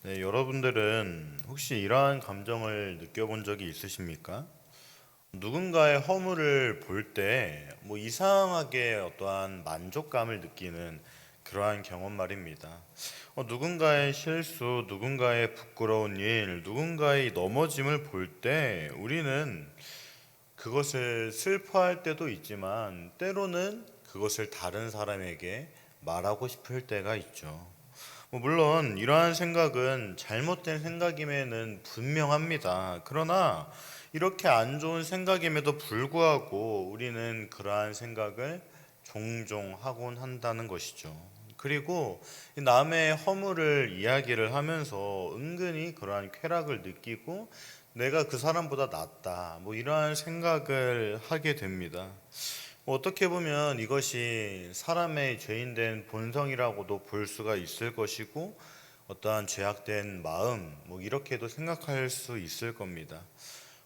네, 여러분들은 혹시 이러한 감정을 느껴본 적이 있으십니까? 누군가의 허물을 볼 때 이상하게 어떠한 만족감을 느끼는 그러한 경험 말입니다. 누군가의 실수, 누군가의 부끄러운 일, 누군가의 넘어짐을 볼 때 우리는 그것을 슬퍼할 때도 있지만 때로는 그것을 다른 사람에게 말하고 싶을 때가 있죠. 물론 이러한 생각은 잘못된 생각임에는 분명합니다. 그러나 이렇게 안 좋은 생각임에도 불구하고 우리는 그러한 생각을 종종 하곤 한다는 것이죠. 그리고 남의 허물을 이야기를 하면서 은근히 그러한 쾌락을 느끼고 내가 그 사람보다 낫다, 이러한 생각을 하게 됩니다. 어떻게 보면 이것이 사람의 죄인된 본성이라고도 볼 수가 있을 것이고 어떠한 죄악된 마음 이렇게도 생각할 수 있을 겁니다.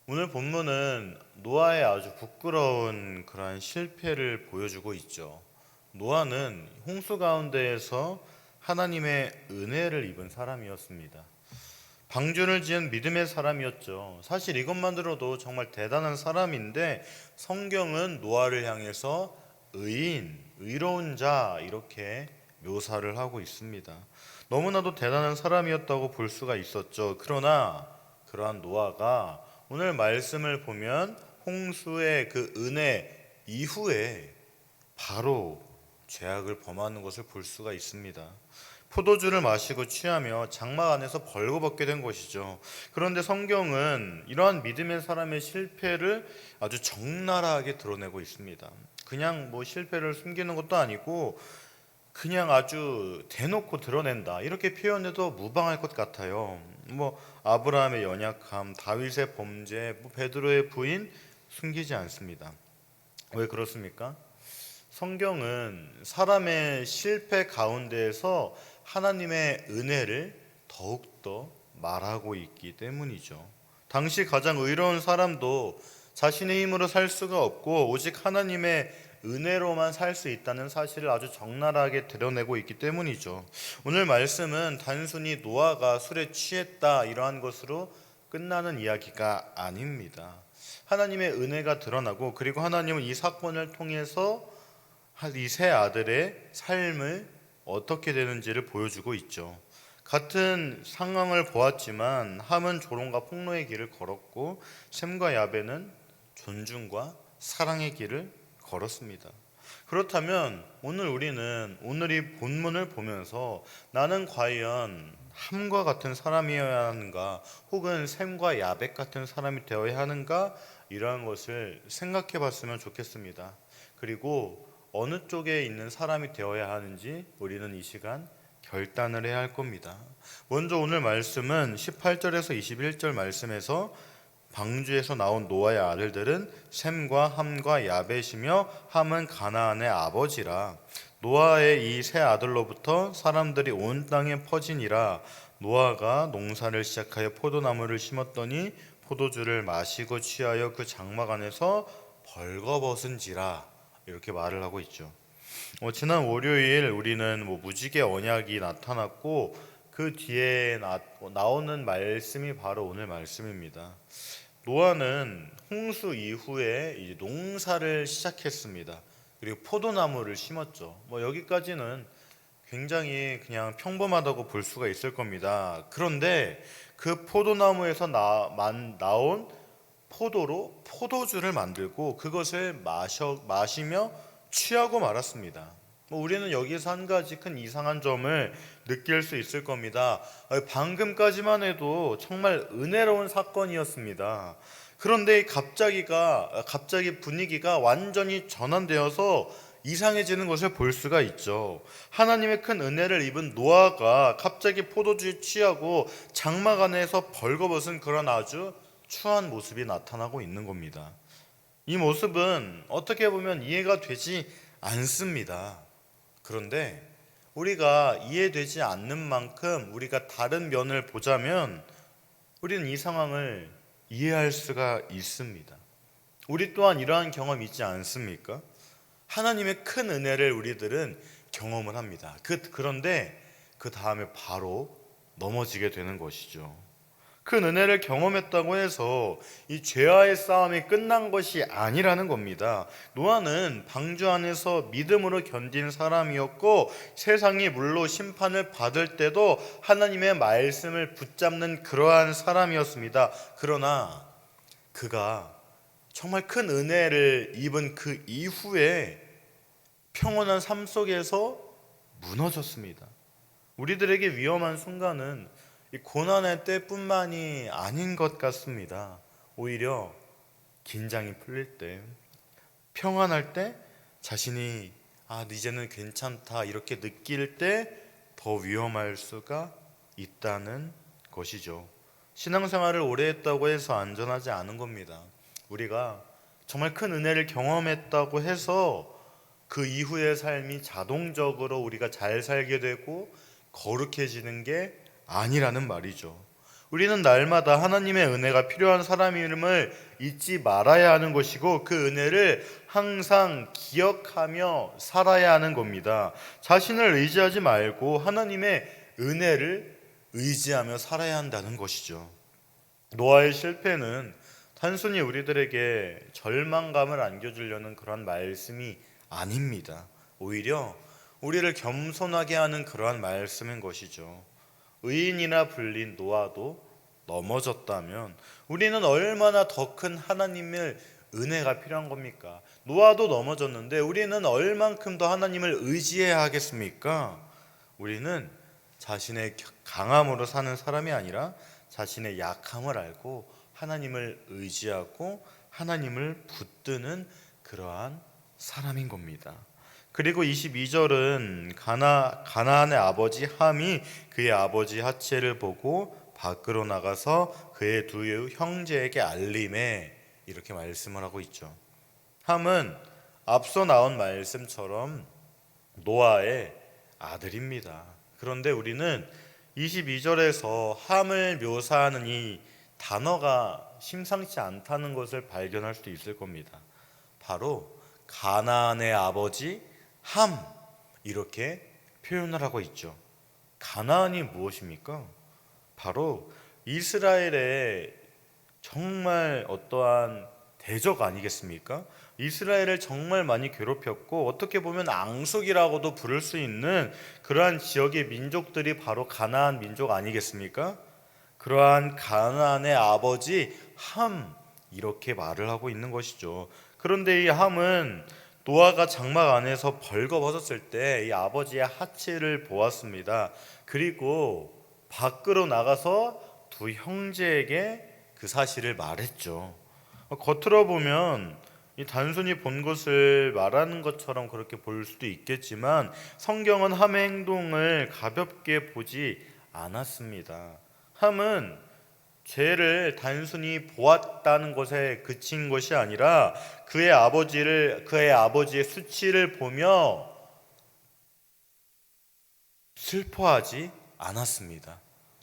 오늘 본문은 노아의 아주 부끄러운 그러한 실패를 보여주고 있죠. 노아는 홍수 가운데에서 하나님의 은혜를 입은 사람이었습니다. 방주를 지은 믿음의 사람이었죠. 사실 이것만 들어도 정말 대단한 사람인데 성경은 노아를 향해서 의인, 의로운 자 이렇게 묘사를 하고 있습니다. 너무나도 대단한 사람이었다고 볼 수가 있었죠. 그러나 그러한 노아가 오늘 말씀을 보면 홍수의 그 은혜 이후에 바로 죄악을 범하는 것을 볼 수가 있습니다. 포도주를 마시고 취하며 장막 안에서 벌거벗게 된 것이죠. 그런데 성경은 이러한 믿음의 사람의 실패를 아주 적나라하게 드러내고 있습니다. 그냥 실패를 숨기는 것도 아니고 그냥 아주 대놓고 드러낸다 이렇게 표현해도 무방할 것 같아요. 아브라함의 연약함, 다윗의 범죄, 베드로의 부인 숨기지 않습니다. 왜 그렇습니까? 성경은 사람의 실패 가운데에서 하나님의 은혜를 더욱더 말하고 있기 때문이죠. 당시 가장 의로운 사람도 자신의 힘으로 살 수가 없고 오직 하나님의 은혜로만 살 수 있다는 사실을 아주 적나라하게 드러내고 있기 때문이죠. 오늘 말씀은 단순히 노아가 술에 취했다 이러한 것으로 끝나는 이야기가 아닙니다. 하나님의 은혜가 드러나고 그리고 하나님은 이 사건을 통해서 이 세 아들의 삶을 어떻게 되는지를 보여주고 있죠. 같은 상황을 보았지만 함은 조롱과 폭로의 길을 걸었고 셈과 야베는 존중과 사랑의 길을 걸었습니다. 그렇다면 오늘 이 본문을 보면서 나는 과연 함과 같은 사람이어야 하는가 혹은 셈과 야벳 같은 사람이 되어야 하는가 이러한 것을 생각해 봤으면 좋겠습니다. 그리고 어느 쪽에 있는 사람이 되어야 하는지 우리는 이 시간 결단을 해야 할 겁니다. 먼저 오늘 말씀은 18절에서 21절 말씀에서 방주에서 나온 노아의 아들들은 셈과 함과 야벳이며 함은 가나안의 아버지라. 노아의 이 세 아들로부터 사람들이 온 땅에 퍼지니라. 노아가 농사를 시작하여 포도나무를 심었더니 포도주를 마시고 취하여 그 장막 안에서 벌거벗은지라. 이렇게 말을 하고 있죠. 지난 월요일 우리는 무지개 언약이 나타났고 그 뒤에 나오는 말씀이 바로 오늘 말씀입니다. 노아는 홍수 이후에 이제 농사를 시작했습니다. 그리고 포도나무를 심었죠. 여기까지는 굉장히 그냥 평범하다고 볼 수가 있을 겁니다. 그런데 그 포도나무에서 나온 포도로 포도주를 만들고 그것을 마시며 취하고 말았습니다. 우리는 여기서 한 가지 큰 이상한 점을 느낄 수 있을 겁니다. 방금까지만 해도 정말 은혜로운 사건이었습니다. 그런데 갑자기 분위기가 완전히 전환되어서 이상해지는 것을 볼 수가 있죠. 하나님의 큰 은혜를 입은 노아가 갑자기 포도주에 취하고 장막 안에서 벌거벗은 그런 아주 추한 모습이 나타나고 있는 겁니다. 이 모습은 어떻게 보면 이해가 되지 않습니다. 그런데 우리가 이해되지 않는 만큼 우리가 다른 면을 보자면 우리는 이 상황을 이해할 수가 있습니다. 우리 또한 이러한 경험 있지 않습니까? 하나님의 큰 은혜를 우리들은 경험을 합니다. 그런데 그 다음에 바로 넘어지게 되는 것이죠. 큰 은혜를 경험했다고 해서 이 죄와의 싸움이 끝난 것이 아니라는 겁니다. 노아는 방주 안에서 믿음으로 견딘 사람이었고, 세상이 물로 심판을 받을 때도 하나님의 말씀을 붙잡는 그러한 사람이었습니다. 그러나 그가 정말 큰 은혜를 입은 그 이후에 평온한 삶 속에서 무너졌습니다. 우리들에게 위험한 순간은 이 고난의 때뿐만이 아닌 것 같습니다. 오히려 긴장이 풀릴 때, 평안할 때, 자신이 이제는 괜찮다 이렇게 느낄 때 더 위험할 수가 있다는 것이죠. 신앙생활을 오래 했다고 해서 안전하지 않은 겁니다. 우리가 정말 큰 은혜를 경험했다고 해서 그 이후의 삶이 자동적으로 우리가 잘 살게 되고 거룩해지는 게 아니라는 말이죠. 우리는 날마다 하나님의 은혜가 필요한 사람임을 잊지 말아야 하는 것이고, 그 은혜를 항상 기억하며 살아야 하는 겁니다. 자신을 의지하지 말고 하나님의 은혜를 의지하며 살아야 한다는 것이죠. 노아의 실패는 단순히 우리들에게 절망감을 안겨주려는 그런 말씀이 아닙니다. 오히려 우리를 겸손하게 하는 그러한 말씀인 것이죠. 의인이나 불린 노아도 넘어졌다면 우리는 얼마나 더 큰 하나님의 은혜가 필요한 겁니까? 노아도 넘어졌는데 우리는 얼만큼 더 하나님을 의지해야 하겠습니까? 우리는 자신의 강함으로 사는 사람이 아니라 자신의 약함을 알고 하나님을 의지하고 하나님을 붙드는 그러한 사람인 겁니다. 그리고 22절은 가나안의 아버지 함이 그의 아버지 하체를 보고 밖으로 나가서 그의 두 형제에게 알림해, 이렇게 말씀을 하고 있죠. 함은 앞서 나온 말씀처럼 노아의 아들입니다. 그런데 우리는 22절에서 함을 묘사하는 이 단어가 심상치 않다는 것을 발견할 수 있을 겁니다. 바로 가나안의 아버지 함, 이렇게 표현을 하고 있죠. 가나안이 무엇입니까? 바로 이스라엘의 정말 어떠한 대적 아니겠습니까? 이스라엘을 정말 많이 괴롭혔고 어떻게 보면 앙숙이라고도 부를 수 있는 그러한 지역의 민족들이 바로 가나안 민족 아니겠습니까? 그러한 가나안의 아버지 함, 이렇게 말을 하고 있는 것이죠. 그런데 이 함은 노아가 장막 안에서 벌거벗었을 때 이 아버지의 하체를 보았습니다. 그리고 밖으로 나가서 두 형제에게 그 사실을 말했죠. 겉으로 보면 이 단순히 본 것을 말하는 것처럼 그렇게 볼 수도 있겠지만 성경은 함의 행동을 가볍게 보지 않았습니다. 함은 죄를 단순히 보았다는 것에 그친 것이 아니라 그의 아버지의 수치를 보며 슬퍼하지 않았습니다.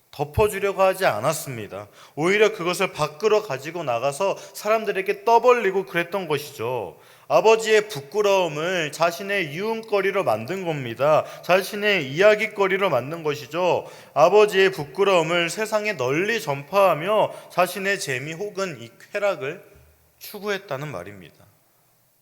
덮어주려고 하지 않았습니다. 오히려 그것을 밖으로 가지고 나가서 사람들에게 떠벌리고 그랬던 것이죠. 아버지의 부끄러움을 자신의 유흥거리로 만든 겁니다. 자신의 이야기거리로 만든 것이죠. 아버지의 부끄러움을 세상에 널리 전파하며 자신의 재미 혹은 이 쾌락을 추구했다는 말입니다.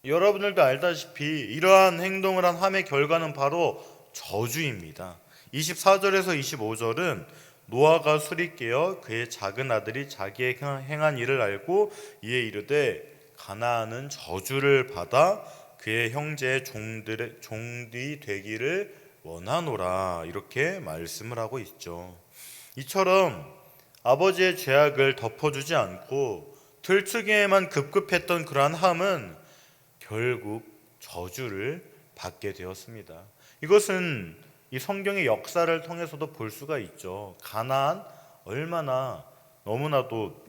여러분들도 알다시피 이러한 행동을 한 함의 결과는 바로 저주입니다. 24절에서 25절은 노아가 술이 깨어 그의 작은 아들이 자기의 행한 일을 알고 이에 이르되 가나안은 저주를 받아 그의 형제의 종들이 되기를 원하노라, 이렇게 말씀을 하고 있죠. 이처럼 아버지의 죄악을 덮어주지 않고 들추기에만 급급했던 그러한 함은 결국 저주를 받게 되었습니다. 이것은 이 성경의 역사를 통해서도 볼 수가 있죠. 가나안, 얼마나 너무나도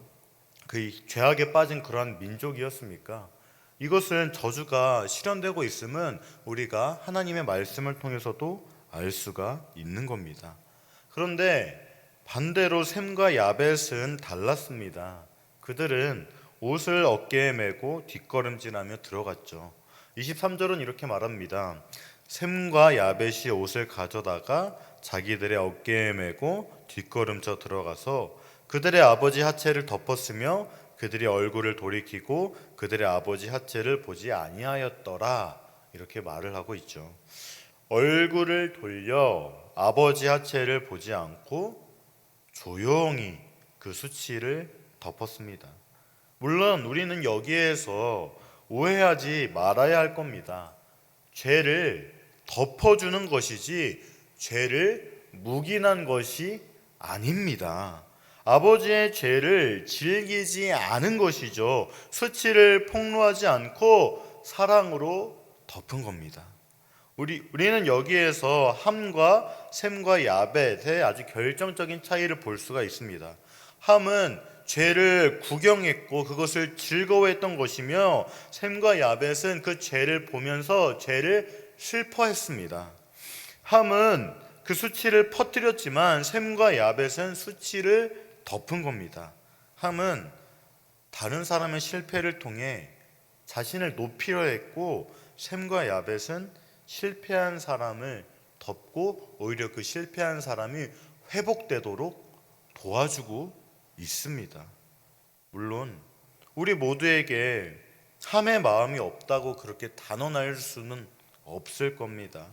그 죄악에 빠진 그러한 민족이었습니까? 이것은 저주가 실현되고 있음은 우리가 하나님의 말씀을 통해서도 알 수가 있는 겁니다. 그런데 반대로 셈과 야벳은 달랐습니다. 그들은 옷을 어깨에 메고 뒷걸음질하며 들어갔죠. 23절은 이렇게 말합니다. 셈과 야벳이 옷을 가져다가 자기들의 어깨에 메고 뒷걸음쳐 들어가서 그들의 아버지 하체를 덮었으며 그들이 얼굴을 돌이키고 그들의 아버지 하체를 보지 아니하였더라. 이렇게 말을 하고 있죠. 얼굴을 돌려 아버지 하체를 보지 않고 조용히 그 수치를 덮었습니다. 물론 우리는 여기에서 오해하지 말아야 할 겁니다. 죄를 덮어주는 것이지 죄를 묵인한 것이 아닙니다. 아버지의 죄를 즐기지 않은 것이죠. 수치를 폭로하지 않고 사랑으로 덮은 겁니다. 우리는 여기에서 함과 셈과 야벳의 아주 결정적인 차이를 볼 수가 있습니다. 함은 죄를 구경했고 그것을 즐거워했던 것이며 셈과 야벳은 그 죄를 보면서 죄를 슬퍼했습니다. 함은 그 수치를 퍼뜨렸지만 셈과 야벳은 수치를 덮은 겁니다. 함은 다른 사람의 실패를 통해 자신을 높이려 했고 셈과 야벳은 실패한 사람을 덮고 오히려 그 실패한 사람이 회복되도록 도와주고 있습니다. 물론 우리 모두에게 함의 마음이 없다고 그렇게 단언할 수는 없을 겁니다.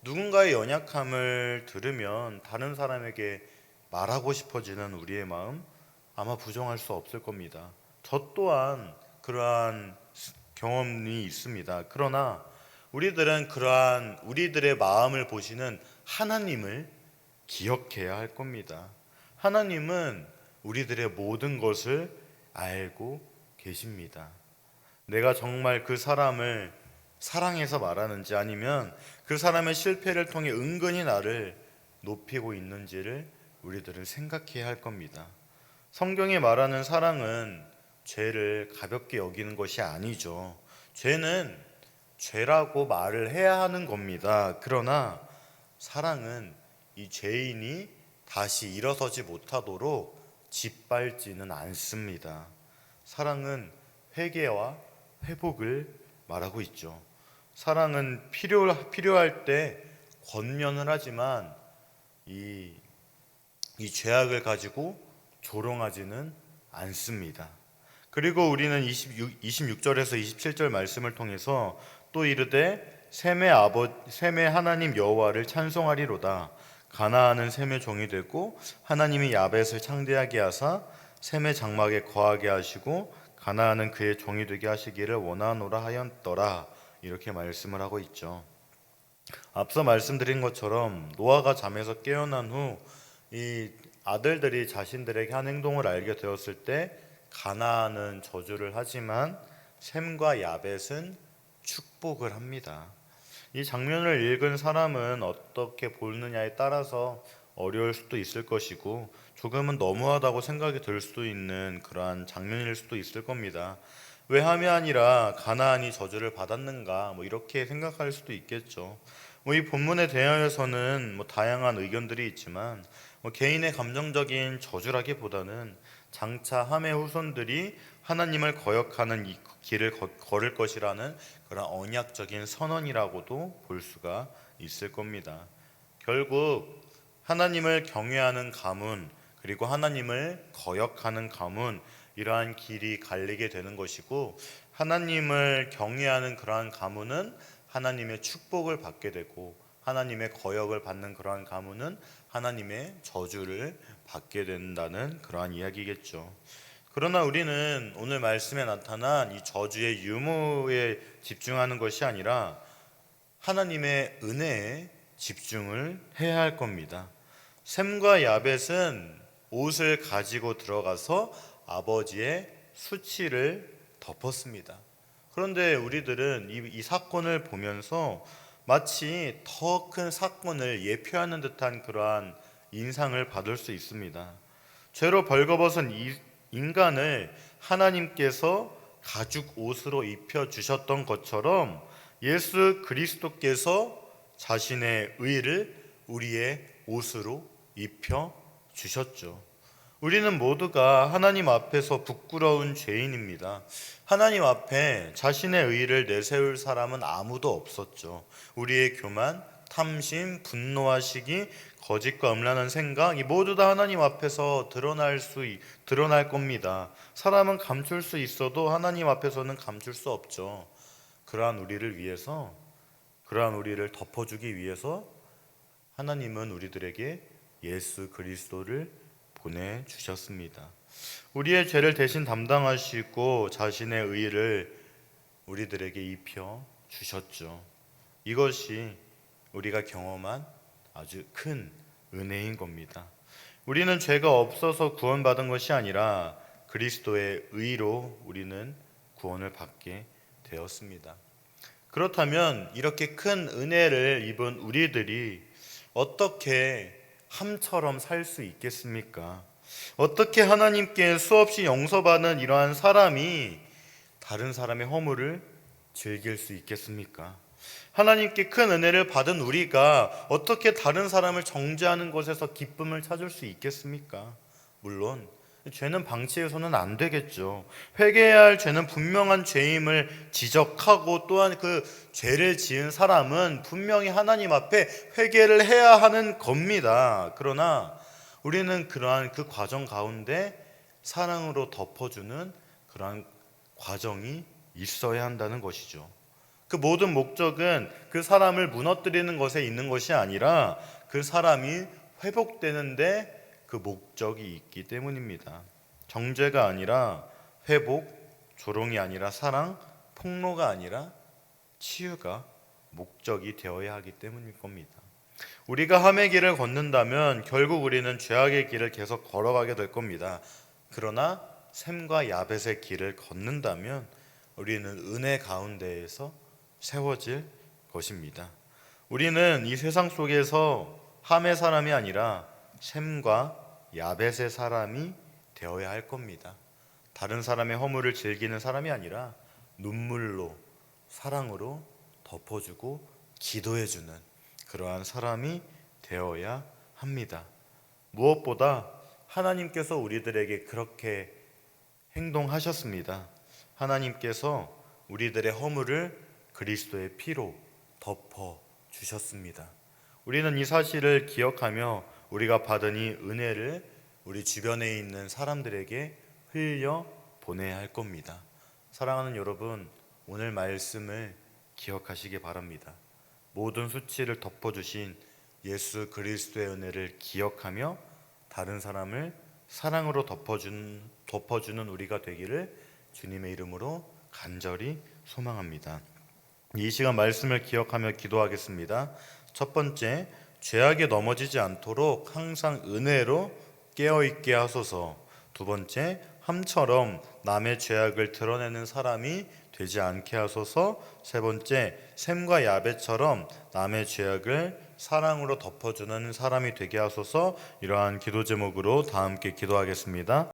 누군가의 연약함을 들으면 다른 사람에게 말하고 싶어지는 우리의 마음 아마 부정할 수 없을 겁니다. 저 또한 그러한 경험이 있습니다. 그러나 우리들은 그러한 우리들의 마음을 보시는 하나님을 기억해야 할 겁니다. 하나님은 우리들의 모든 것을 알고 계십니다. 내가 정말 그 사람을 사랑해서 말하는지 아니면 그 사람의 실패를 통해 은근히 나를 높이고 있는지를 우리들은 생각해야 할 겁니다. 성경이 말하는 사랑은 죄를 가볍게 여기는 것이 아니죠. 죄는 죄라고 말을 해야 하는 겁니다. 그러나 사랑은 이 죄인이 다시 일어서지 못하도록 짓밟지는 않습니다. 사랑은 회개와 회복을 말하고 있죠. 사랑은 필요할 때 권면을 하지만 이 죄악을 가지고 조롱하지는 않습니다. 그리고 우리는 26절에서 27절 말씀을 통해서 또 이르되 셈의 하나님 여호와를 찬송하리로다. 가나안은 셈의 종이 되고 하나님이 야벳을 창대하게 하사 셈의 장막에 거하게 하시고 가나안은 그의 종이 되게 하시기를 원하노라 하였더라. 이렇게 말씀을 하고 있죠. 앞서 말씀드린 것처럼 노아가 잠에서 깨어난 후 이 아들들이 자신들에게 한 행동을 알게 되었을 때 가나안은 저주를 하지만 셈과 야벳은 축복을 합니다. 이 장면을 읽은 사람은 어떻게 보느냐에 따라서 어려울 수도 있을 것이고 조금은 너무하다고 생각이 들 수도 있는 그러한 장면일 수도 있을 겁니다. 왜 함이 아니라 가나안이 저주를 받았는가 이렇게 생각할 수도 있겠죠. 이 본문에 대하여서는 다양한 의견들이 있지만 개인의 감정적인 저주라기보다는 장차 함의 후손들이 하나님을 거역하는 이 길을 걸을 것이라는 그런 언약적인 선언이라고도 볼 수가 있을 겁니다. 결국 하나님을 경외하는 가문 그리고 하나님을 거역하는 가문 이러한 길이 갈리게 되는 것이고 하나님을 경외하는 그러한 가문은 하나님의 축복을 받게 되고 하나님의 거역을 받는 그러한 가문은 하나님의 저주를 받게 된다는 그러한 이야기겠죠. 그러나 우리는 오늘 말씀에 나타난 이 저주의 유무에 집중하는 것이 아니라 하나님의 은혜에 집중을 해야 할 겁니다. 셈과 야벳은 옷을 가지고 들어가서 아버지의 수치를 덮었습니다. 그런데 우리들은 이 사건을 보면서 마치 더 큰 사건을 예표하는 듯한 그러한 인상을 받을 수 있습니다. 죄로 벌거벗은 이 인간을 하나님께서 가죽 옷으로 입혀 주셨던 것처럼 예수 그리스도께서 자신의 의를 우리의 옷으로 입혀 주셨죠. 우리는 모두가 하나님 앞에서 부끄러운 죄인입니다. 하나님 앞에 자신의 의를 내세울 사람은 아무도 없었죠. 우리의 교만 탐심, 분노와 시기, 거짓과 음란한 생각, 이 모두 다 하나님 앞에서 드러날 겁니다. 사람은 감출 수 있어도 하나님 앞에서는 감출 수 없죠. 그러한 우리를 위해서, 그러한 우리를 덮어주기 위해서 하나님은 우리들에게 예수 그리스도를 보내주셨습니다. 우리의 죄를 대신 담당하시고 자신의 의를 우리들에게 입혀 주셨죠. 이것이 우리가 경험한 아주 큰 은혜인 겁니다. 우리는 죄가 없어서 구원받은 것이 아니라 그리스도의 의로 우리는 구원을 받게 되었습니다. 그렇다면 이렇게 큰 은혜를 입은 우리들이 어떻게 함처럼 살 수 있겠습니까? 어떻게 하나님께 수없이 용서받은 이러한 사람이 다른 사람의 허물을 즐길 수 있겠습니까? 하나님께 큰 은혜를 받은 우리가 어떻게 다른 사람을 정죄하는 것에서 기쁨을 찾을 수 있겠습니까? 물론 죄는 방치해서는 안 되겠죠. 회개해야 할 죄는 분명한 죄임을 지적하고 또한 그 죄를 지은 사람은 분명히 하나님 앞에 회개를 해야 하는 겁니다. 그러나 우리는 그러한 그 과정 가운데 사랑으로 덮어주는 그러한 과정이 있어야 한다는 것이죠. 그 모든 목적은 그 사람을 무너뜨리는 것에 있는 것이 아니라 그 사람이 회복되는데 그 목적이 있기 때문입니다. 정죄가 아니라 회복, 조롱이 아니라 사랑, 폭로가 아니라 치유가 목적이 되어야 하기 때문일 겁니다. 우리가 함의 길을 걷는다면 결국 우리는 죄악의 길을 계속 걸어가게 될 겁니다. 그러나 샘과 야벳의 길을 걷는다면 우리는 은혜 가운데에서 세워질 것입니다. 우리는 이 세상 속에서 함의 사람이 아니라 샘과 야벳의 사람이 되어야 할 겁니다. 다른 사람의 허물을 즐기는 사람이 아니라 눈물로, 사랑으로 덮어주고 기도해주는 그러한 사람이 되어야 합니다. 무엇보다 하나님께서 우리들에게 그렇게 행동하셨습니다. 하나님께서 우리들의 허물을 그리스도의 피로 덮어주셨습니다. 우리는 이 사실을 기억하며 우리가 받은 이 은혜를 우리 주변에 있는 사람들에게 흘려 보내야 할 겁니다. 사랑하는 여러분, 오늘 말씀을 기억하시기 바랍니다. 모든 수치를 덮어주신 예수 그리스도의 은혜를 기억하며 다른 사람을 사랑으로 덮어주는 우리가 되기를 주님의 이름으로 간절히 소망합니다. 이 시간 말씀을 기억하며 기도하겠습니다. 첫 번째, 죄악에 넘어지지 않도록 항상 은혜로 깨어있게 하소서. 두 번째, 함처럼 남의 죄악을 드러내는 사람이 되지 않게 하소서. 세 번째, 샘과 야벳처럼 남의 죄악을 사랑으로 덮어주는 사람이 되게 하소서. 이러한 기도 제목으로 다 함께 기도하겠습니다.